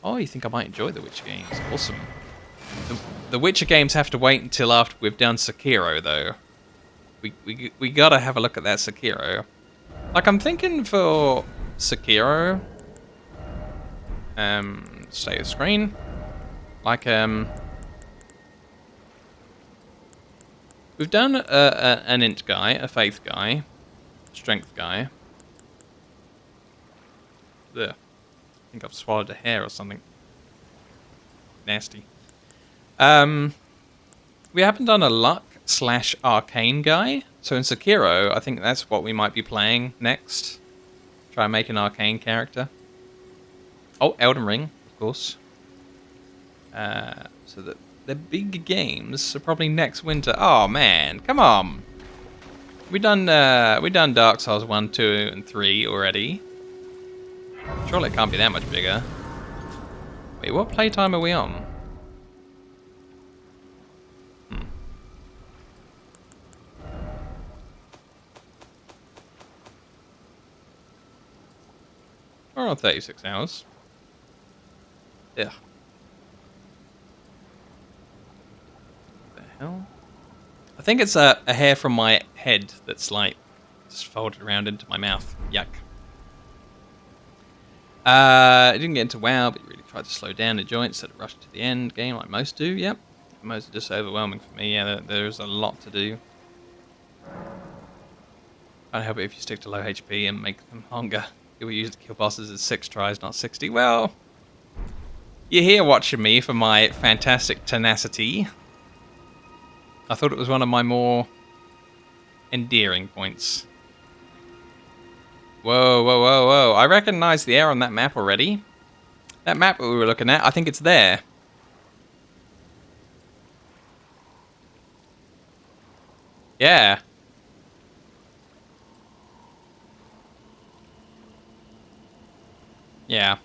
Oh, you think I might enjoy the Witcher games? Awesome. The Witcher games have to wait until after we've done Sekiro, though. We gotta have a look at that Sekiro. Like, I'm thinking for Sekiro, stay the screen. Like, we've done an int guy, a faith guy, strength guy. Ugh. I think I've swallowed a hair or something. Nasty. We haven't done a luck / arcane guy. So in Sekiro, I think that's what we might be playing next. Try and make an arcane character. Oh, Elden Ring, of course. So the big games are probably next winter. Oh man, come on. We done Dark Souls 1, 2, and 3 already. Surely it can't be that much bigger. Wait, what playtime are we on? We're on 36 hours. Yeah. What the hell? I think it's a hair from my head that's like just folded around into my mouth. Yuck. I didn't get into WoW, but you really tried to slow down the joints instead of rush to the end game like most do. Yep. Most are just overwhelming for me. Yeah, there's a lot to do. Can't help it if you stick to low HP and make them longer. People usually kill bosses at 6 tries, not 60. Well, you're here watching me for my fantastic tenacity. I thought it was one of my more endearing points. Whoa, whoa, whoa, whoa. I recognize the air on that map already. That map that we were looking at, I think it's there. Yeah. Yeah.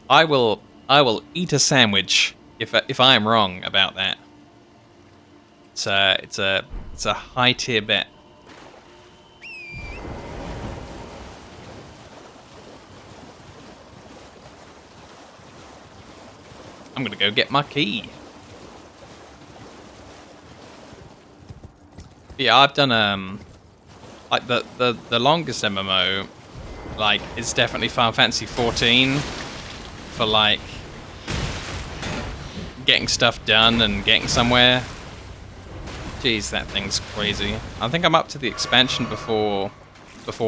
I will eat a sandwich if I am wrong about that. It's a high tier bet. I'm gonna go get my key. Yeah, I've done like the longest MMO, like it's definitely Final Fantasy 14 for like getting stuff done and getting somewhere. Jeez, that thing's crazy. I think I'm up to the expansion before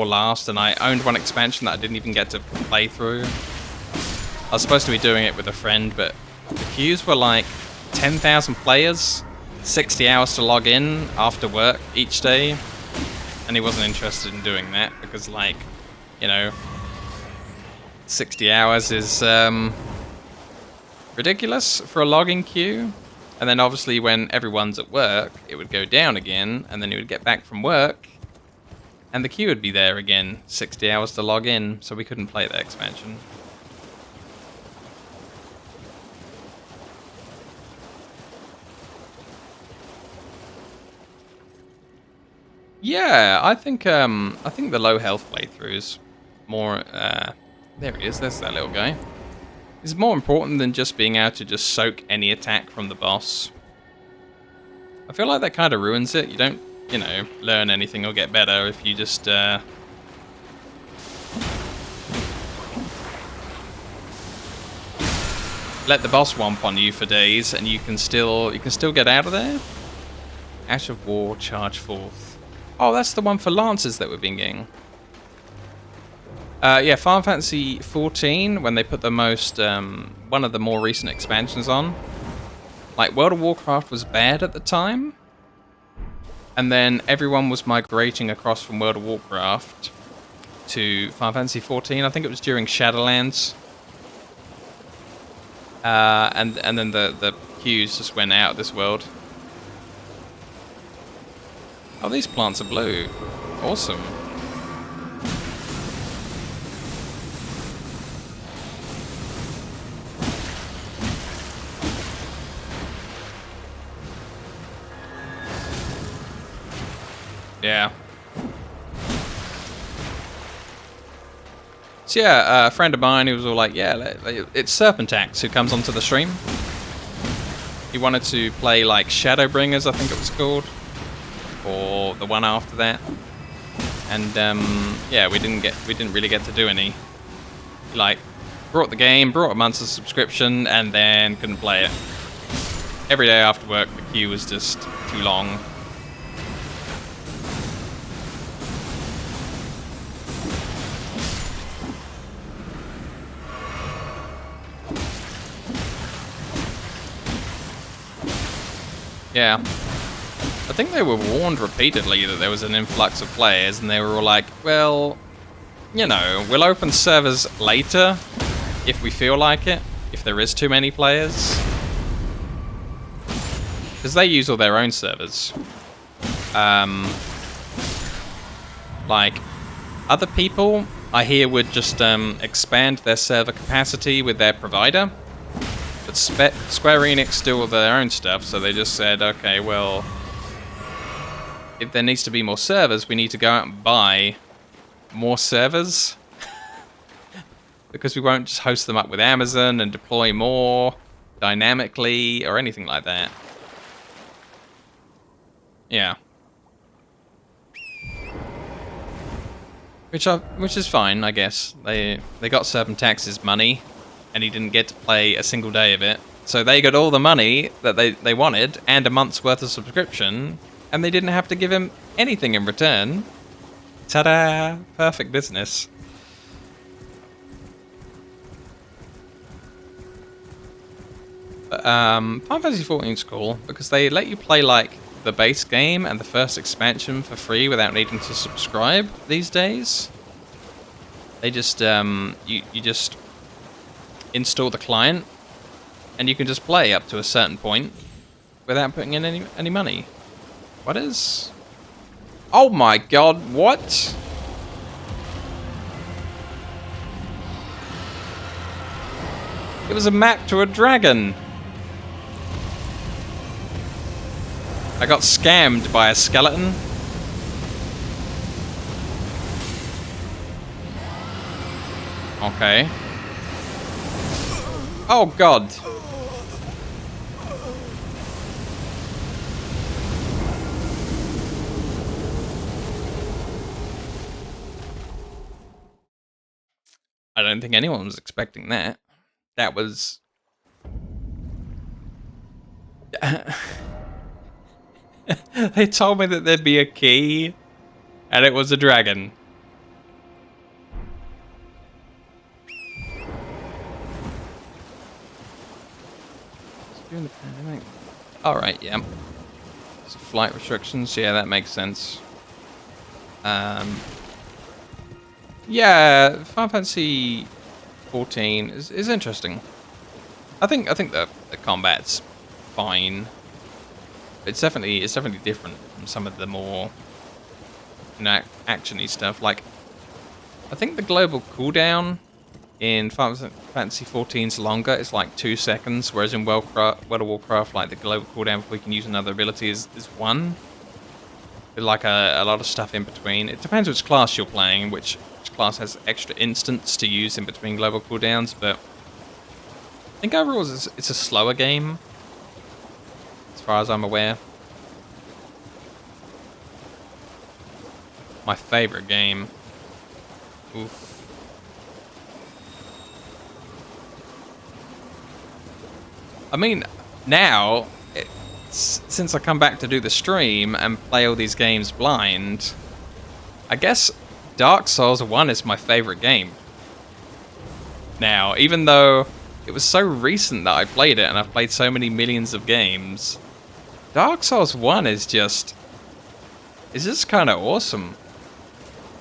last, and I owned one expansion that I didn't even get to play through. I was supposed to be doing it with a friend, but the queues were like 10,000 players, 60 hours to log in after work each day, and he wasn't interested in doing that because, like, you know, 60 hours is ridiculous for a logging queue. And then obviously when everyone's at work, it would go down again, and then you would get back from work, and the queue would be there again, 60 hours to log in, so we couldn't play that expansion. Yeah, I think the low health playthrough is more. There he is. There's that little guy. It's more important than just being able to just soak any attack from the boss. I feel like that kind of ruins it. You don't, you know, learn anything or get better if you just let the boss womp on you for days, and you can still get out of there. Ash of War, charge forth. Oh, that's the one for Lancers that we've been getting. Yeah, Final Fantasy 14, when they put the most, one of the more recent expansions on. Like, World of Warcraft was bad at the time. And then everyone was migrating across from World of Warcraft to Final Fantasy 14. I think it was during Shadowlands. And then the queues just went out of this world. Oh, these plants are blue. Awesome. Yeah. So yeah, a friend of mine who was all like, yeah, it's Serpentax who comes onto the stream. He wanted to play like Shadowbringers, I think it was called, or the one after that. And yeah, we didn't really get to do any. He, like, brought the game, brought a month's subscription, and then couldn't play it. Every day after work, the queue was just too long. Yeah. I think they were warned repeatedly that there was an influx of players, and they were all like, well, you know, we'll open servers later if we feel like it, if there is too many players. Because they use all their own servers. Like, other people, I hear, would just expand their server capacity with their provider. But Square Enix do all their own stuff, so they just said, okay, well, if there needs to be more servers, we need to go out and buy more servers. Because we won't just host them up with Amazon and deploy more dynamically or anything like that. Yeah. Which is fine, I guess. They got Serpentax's money, and he didn't get to play a single day of it. So they got all the money that they wanted, and a month's worth of subscription, and they didn't have to give him anything in return. Ta-da! Perfect business. But, Final Fantasy XIV is cool, because they let you play, like, the base game and the first expansion for free without needing to subscribe these days. They just, you just install the client, and you can just play up to a certain point without putting in any money. What is... Oh my god, what? It was a map to a dragon. I got scammed by a skeleton. Okay. Oh god. I don't think anyone was expecting that. That was... They told me that there'd be a key, and it was a dragon. During the pandemic. Alright, yeah. So flight restrictions, yeah, that makes sense. Yeah, Final Fantasy 14 is interesting. I think the combat's fine. It's definitely different from some of the more, you know, actiony stuff. Like, I think the global cooldown in Final Fantasy 14's longer. It's like 2 seconds, whereas in World of Warcraft, like the global cooldown if we can use another ability is 1. With like a lot of stuff in between. It depends which class you're playing, which class has extra instants to use in between global cooldowns, but I think overall it's a slower game, as far as I'm aware. My favorite game. Oof. I mean, now, since I come back to do the stream and play all these games blind, I guess Dark Souls 1 is my favorite game. Now, even though it was so recent that I played it and I've played so many millions of games, Dark Souls 1 is just kind of awesome.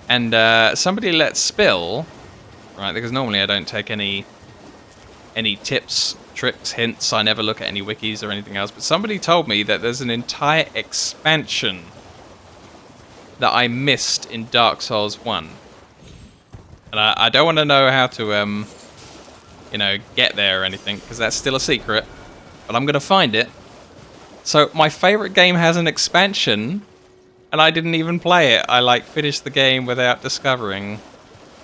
And somebody let spill, right, because normally I don't take any tips, tricks, hints, I never look at any wikis or anything else, but somebody told me that there's an entire expansion that I missed in Dark Souls 1. And I don't want to know how to, you know, get there or anything, because that's still a secret, but I'm going to find it. So my favorite game has an expansion, and I didn't even play it. I, like, finished the game without discovering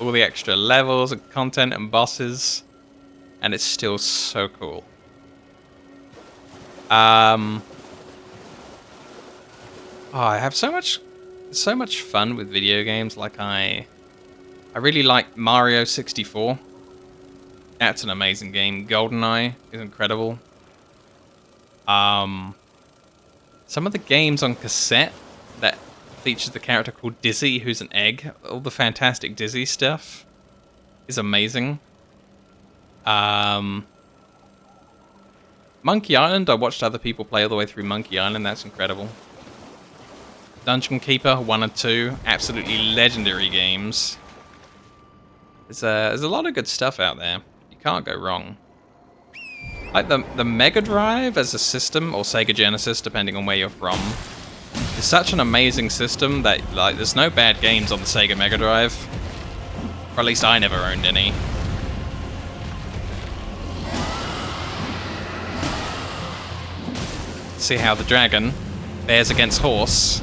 all the extra levels and content and bosses, and it's still so cool. Oh, I have so much fun with video games. Like I really like Mario 64. That's an amazing game. GoldenEye is incredible. Some of the games on cassette that features the character called Dizzy, who's an egg. All the fantastic Dizzy stuff is amazing. Monkey Island, I watched other people play all the way through Monkey Island. That's incredible. Dungeon Keeper 1 and 2, absolutely legendary games. There's a lot of good stuff out there. You can't go wrong. Like the Mega Drive as a system, or Sega Genesis, depending on where you're from, is such an amazing system that like there's no bad games on the Sega Mega Drive. Or at least I never owned any. See how the dragon bears against horse.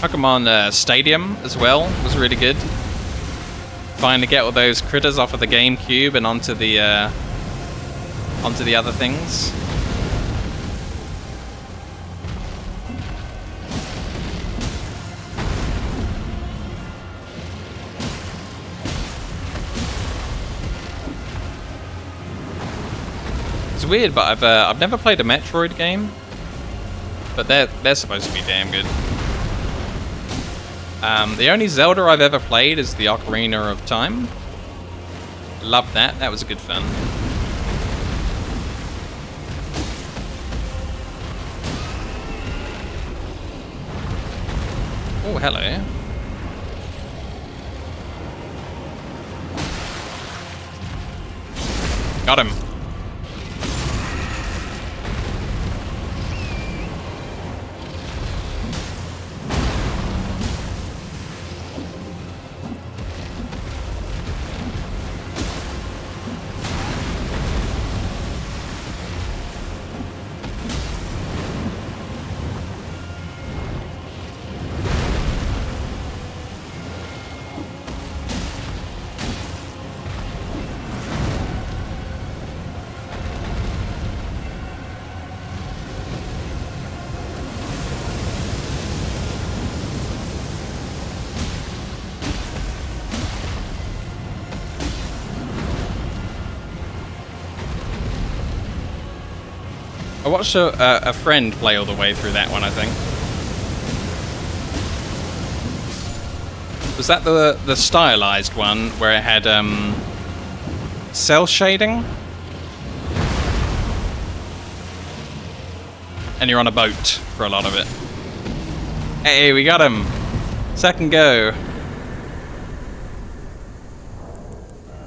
Pokemon Stadium as well was really good. Trying to get all those critters off of the GameCube and onto the other things. It's weird, but I've never played a Metroid game, but they're supposed to be damn good. The only Zelda I've ever played is the Ocarina of Time. Loved that. That was good fun. Oh, hello. Got him. I watched a friend play all the way through that one, I think. Was that the stylized one where it had cell shading? And you're on a boat for a lot of it. Hey, we got him! Second go.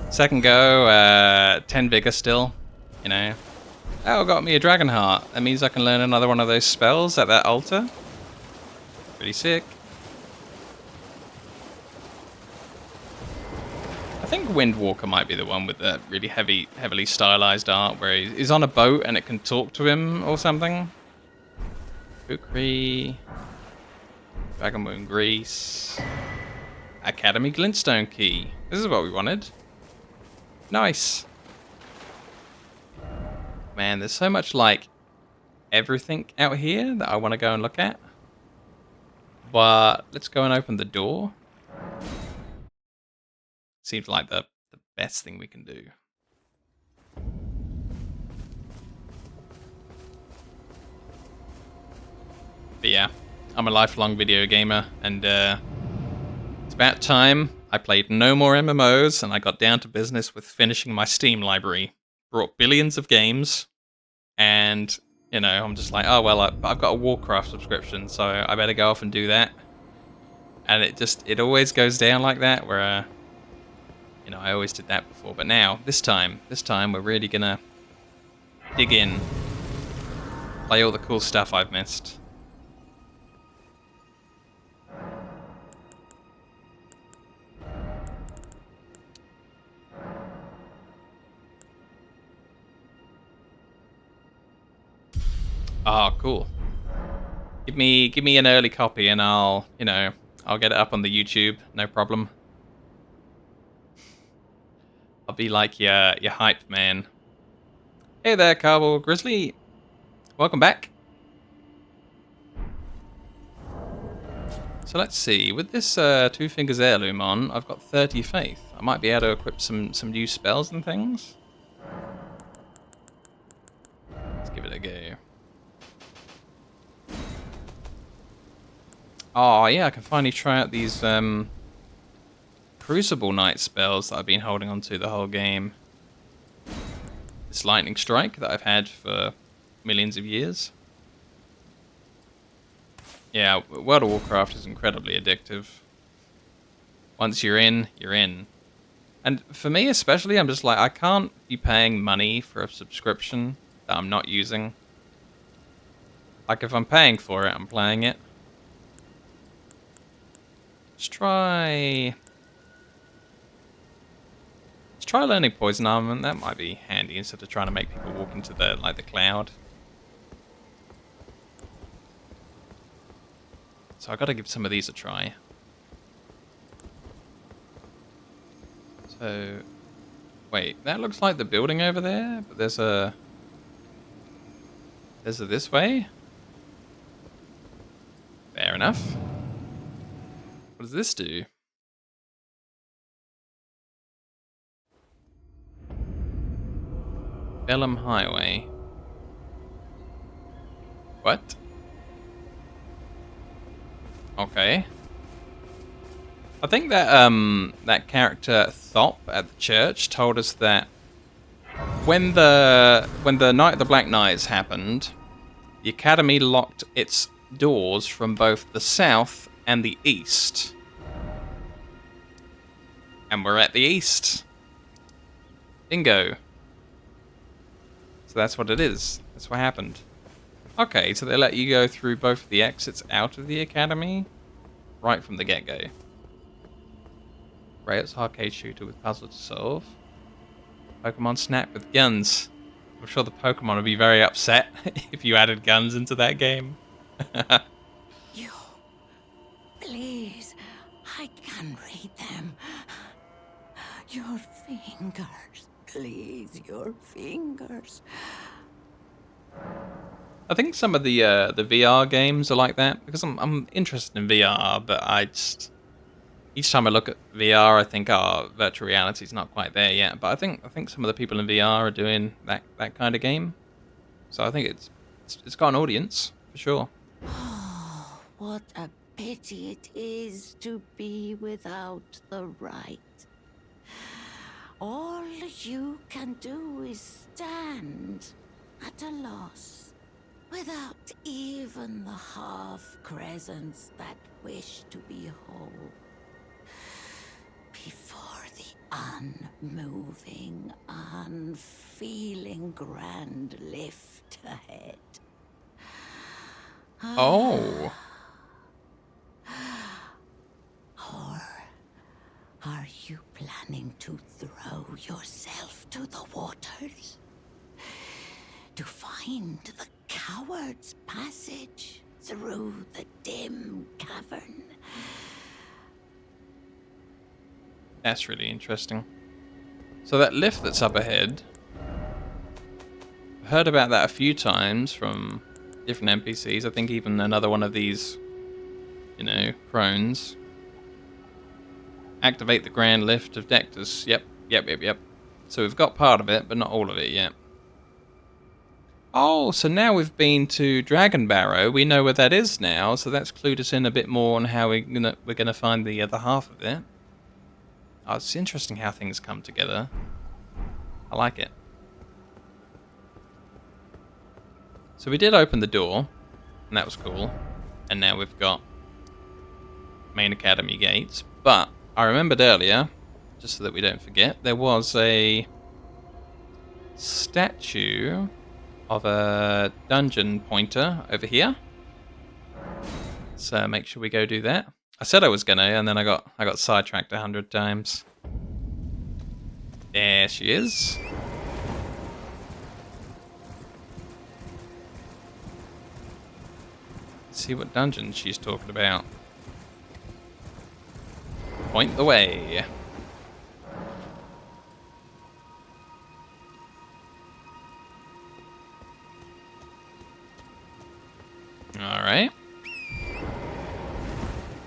Second go, 10 vigor still, you know. Oh, got me a dragon heart. That means I can learn another one of those spells at that altar. Pretty sick. I think Windwalker might be the one with the really heavily stylized art where he's on a boat and it can talk to him or something. Kukri. Dragon Moon Grease. Academy Glintstone Key. This is what we wanted. Nice. Man, there's so much, like, everything out here that I want to go and look at. But let's go and open the door. Seems like the best thing we can do. But yeah, I'm a lifelong video gamer, and it's about time I played no more MMOs, and I got down to business with finishing my Steam library. Brought billions of games, and you know, I'm just like, oh well, I've got a Warcraft subscription, so I better go off and do that. And it always goes down like that, where you know, I always did that before, but now this time we're really gonna dig in, play all the cool stuff I've missed. Oh, cool. Give me an early copy and I'll get it up on the YouTube, no problem. I'll be like your hype man. Hey there, Cowboy Grizzly. Welcome back. So let's see. With this Two Fingers Heirloom on, I've got 30 faith. I might be able to equip some new spells and things. Let's give it a go. Oh yeah, I can finally try out these Crucible Knight spells that I've been holding on to the whole game. This Lightning Strike that I've had for millions of years. Yeah, World of Warcraft is incredibly addictive. Once you're in, you're in. And for me especially, I'm just like, I can't be paying money for a subscription that I'm not using. Like, if I'm paying for it, I'm playing it. Let's try learning Poison Armament. That might be handy instead of trying to make people walk into the cloud. So I gotta give some of these a try. So, wait, that looks like the building over there, but there's a this way? Fair enough. What does this do? Bellum Highway. What? Okay. I think that that character Thop at the church told us that when the Night of the Black Knights happened, the Academy locked its doors from both the south and the east. And we're at the east. Bingo. So that's what it is. That's what happened. Okay, so they let you go through both the exits out of the Academy right from the get-go. Riot's arcade shooter with puzzle to solve. Pokemon Snap with guns. I'm sure the Pokemon would be very upset if you added guns into that game. You, please, I can read them. Your fingers, please, your fingers. I think some of the VR games are like that because I'm interested in VR, but I just each time I look at VR, I think, oh, virtual reality's not quite there yet. But I think some of the people in VR are doing that kind of game. So I think it's got an audience for sure. Oh, what a pity it is to be without the right. All you can do is stand at a loss, without even the half crescents that wish to be whole. Before the unmoving, unfeeling grand lift ahead. Oh. Or are you planning to throw yourself to the waters? To find the coward's passage through the dim cavern? That's really interesting. So that lift that's up ahead, I've heard about that a few times from different NPCs. I think even another one of these, crones. Activate the Grand Lift of Dectus. Yep. So we've got part of it, but not all of it yet. Oh, so now we've been to Dragon Barrow. We know where that is now, so that's clued us in a bit more on how we're gonna find the other half of it. Oh, it's interesting how things come together. I like it. So we did open the door, and that was cool. And now we've got main academy gates. But I remembered earlier, just so that we don't forget, there was a statue of a dungeon pointer over here. So make sure we go do that. I said I was gonna, and then I got sidetracked 100 times. There she is. See what dungeon she's talking about. Point the way. Alright.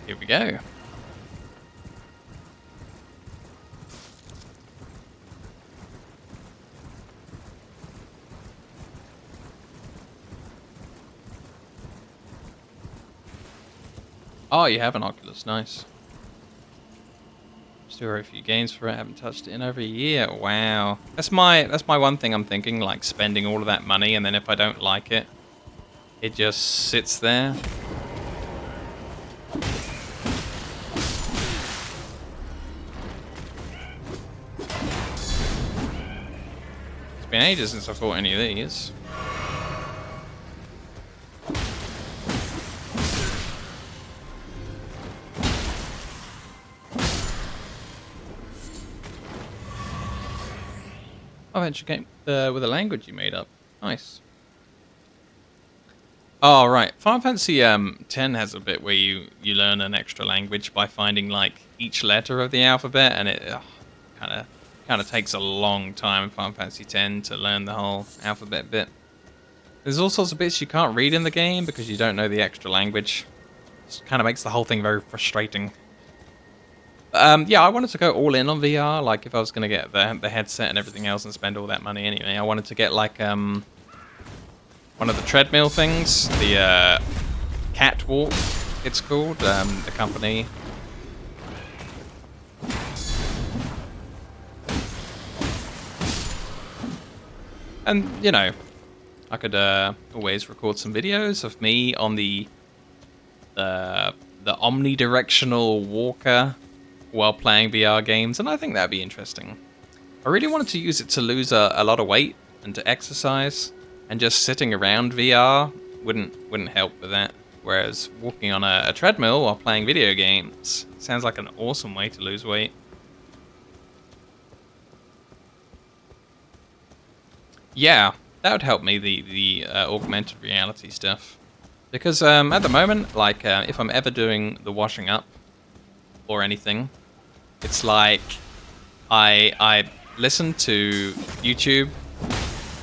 Here we go. Oh, you have an Oculus, nice. Still very few games for it, haven't touched it in over a year. Wow. That's my one thing I'm thinking, like spending all of that money and then if I don't like it, it just sits there. It's been ages since I fought any of these. Oh, adventure game with a language you made up. Nice. Oh, right. Final Fantasy 10 has a bit where you learn an extra language by finding like each letter of the alphabet, and it kind of takes a long time in Final Fantasy 10 to learn the whole alphabet bit. There's all sorts of bits you can't read in the game because you don't know the extra language. It kind of makes the whole thing very frustrating. Yeah, I wanted to go all in on VR. Like, if I was going to get the headset and everything else and spend all that money anyway, I wanted to get, like, one of the treadmill things. The, Catwalk, it's called. The company. And, you know, I could, always record some videos of me on the omnidirectional walker while playing VR games, and I think that'd be interesting. I really wanted to use it to lose a lot of weight and to exercise, and just sitting around VR wouldn't help with that. Whereas walking on a treadmill while playing video games sounds like an awesome way to lose weight. Yeah, that would help me, the augmented reality stuff. Because at the moment, like if I'm ever doing the washing up or anything, it's like I listen to YouTube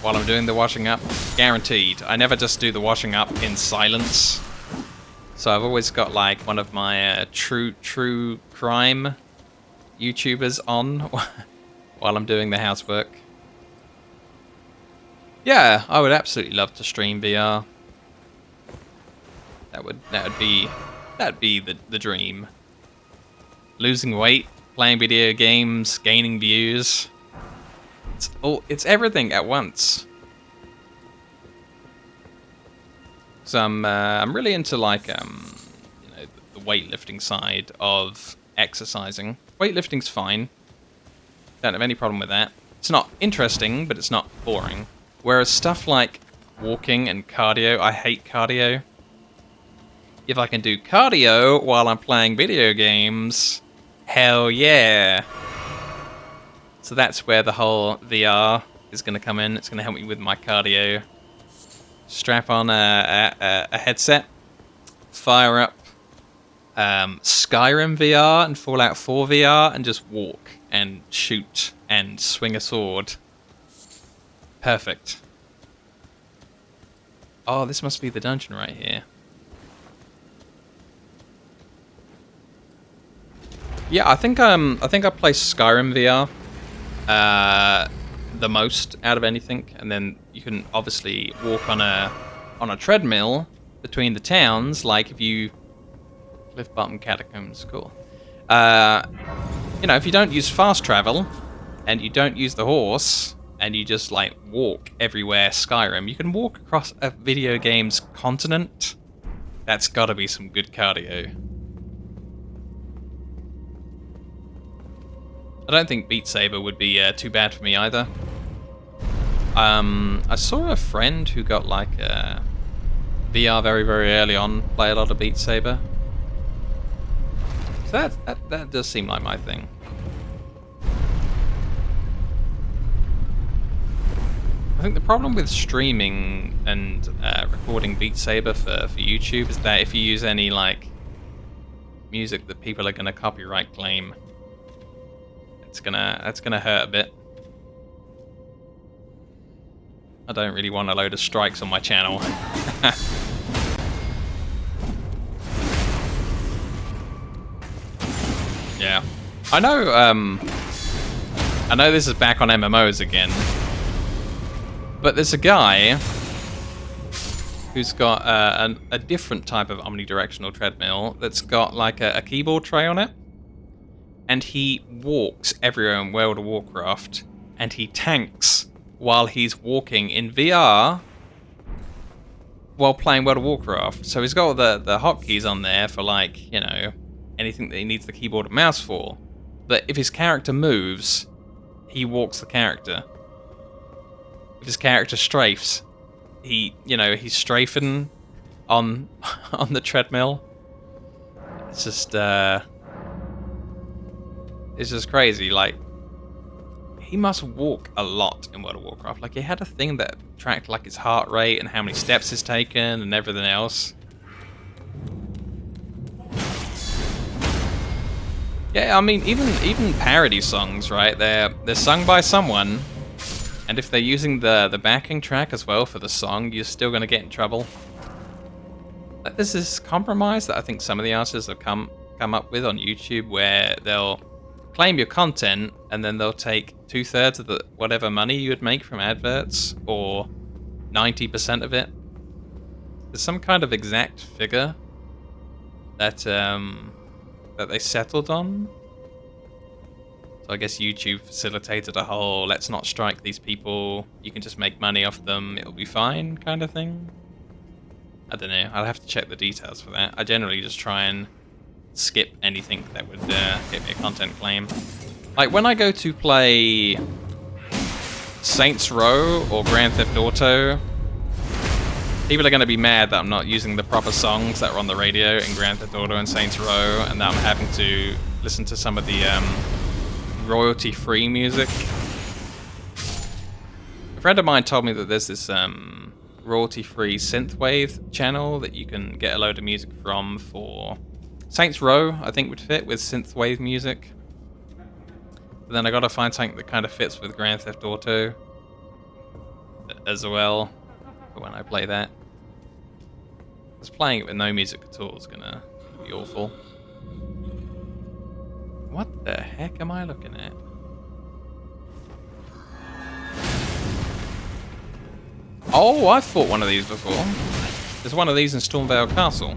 while I'm doing the washing up, guaranteed. I never just do the washing up in silence. So I've always got like one of my true crime YouTubers on while I'm doing the housework. Yeah, I would absolutely love to stream VR. That'd be the dream. Losing weight, playing video games, gaining views. It's everything at once. So I'm really into like you know, the weightlifting side of exercising. Weightlifting's fine. Don't have any problem with that. It's not interesting, but it's not boring. Whereas stuff like walking and cardio, I hate cardio. If I can do cardio while I'm playing video games, hell yeah. So that's where the whole VR is going to come in. It's going to help me with my cardio. Strap on a headset, fire up Skyrim VR and Fallout 4 VR, and just walk and shoot and swing a sword. Perfect. Oh, this must be the dungeon right here. Yeah, I think I play Skyrim VR the most out of anything, and then you can obviously walk on a treadmill between the towns, like if you Cliff Bottom Catacombs, cool. You know, if you don't use fast travel and you don't use the horse and you just like walk everywhere Skyrim, you can walk across a video game's continent. That's got to be some good cardio. I don't think Beat Saber would be too bad for me either. I saw a friend who got like VR very early on play a lot of Beat Saber. So that does seem like my thing. I think the problem with streaming and recording Beat Saber for YouTube is that if you use any like music that people are gonna copyright claim, that's gonna hurt a bit. I don't really want a load of strikes on my channel. Yeah, I know this is back on MMOs again, but there's a guy who's got a different type of omnidirectional treadmill that's got like a keyboard tray on it, and he walks everywhere in World of Warcraft, and he tanks while he's walking in VR while playing World of Warcraft. So he's got the hotkeys on there for, like, you know, anything that he needs the keyboard and mouse for. But if his character moves, he walks the character. If his character strafes, he's strafing on the treadmill. It's just crazy. Like, he must walk a lot in World of Warcraft. Like, he had a thing that tracked like his heart rate and how many steps he's taken and everything else. Yeah, I mean, even parody songs, right? They're sung by someone, and if they're using the backing track as well for the song, you're still gonna get in trouble. Like, there's this compromise that I think some of the artists have come up with on YouTube, where they'll claim your content and then they'll take 2/3 of the whatever money you would make from adverts, or 90% of it. There's some kind of exact figure that they settled on. So I guess YouTube facilitated a whole let's not strike these people, you can just make money off them, it'll be fine kind of thing. I don't know, I'll have to check the details for that. I generally just try and skip anything that would get me a content claim. Like when I go to play Saints Row or Grand Theft Auto, people are going to be mad that I'm not using the proper songs that are on the radio in Grand Theft Auto and Saints Row, and that I'm having to listen to some of the royalty-free music. A friend of mine told me that there's this royalty-free synthwave channel that you can get a load of music from for Saints Row. I think would fit with synthwave music. But then I gotta find something that kind of fits with Grand Theft Auto as well for when I play that. Because playing it with no music at all is gonna be awful. What the heck am I looking at? Oh, I've fought one of these before. There's one of these in Stormvale Castle.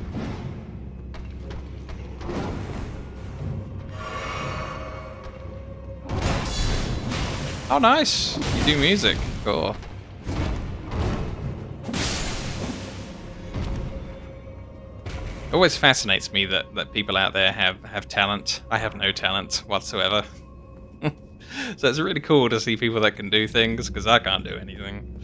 Oh, nice. You do music. Cool. It always fascinates me that people out there have talent. I have no talent whatsoever. So it's really cool to see people that can do things, because I can't do anything.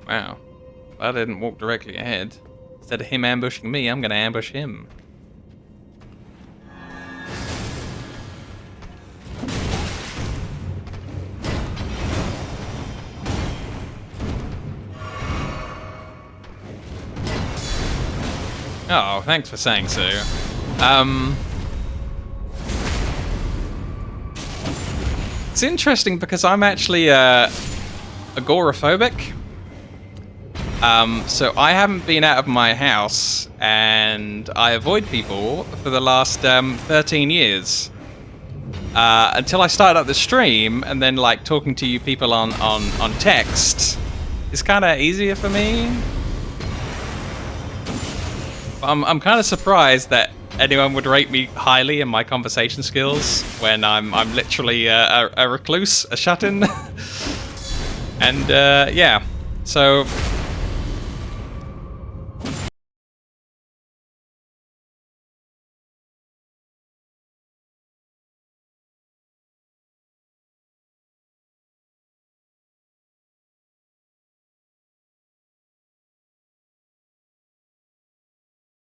Wow. I didn't walk directly ahead. Instead of him ambushing me, I'm gonna ambush him. Oh, thanks for saying so. It's interesting because I'm actually agoraphobic. So I haven't been out of my house, and I avoid people for the last 13 years. Until I started up the stream, and then like talking to you people on text is kind of easier for me. I'm kind of surprised that anyone would rate me highly in my conversation skills when I'm literally a recluse, a shut-in. And yeah, so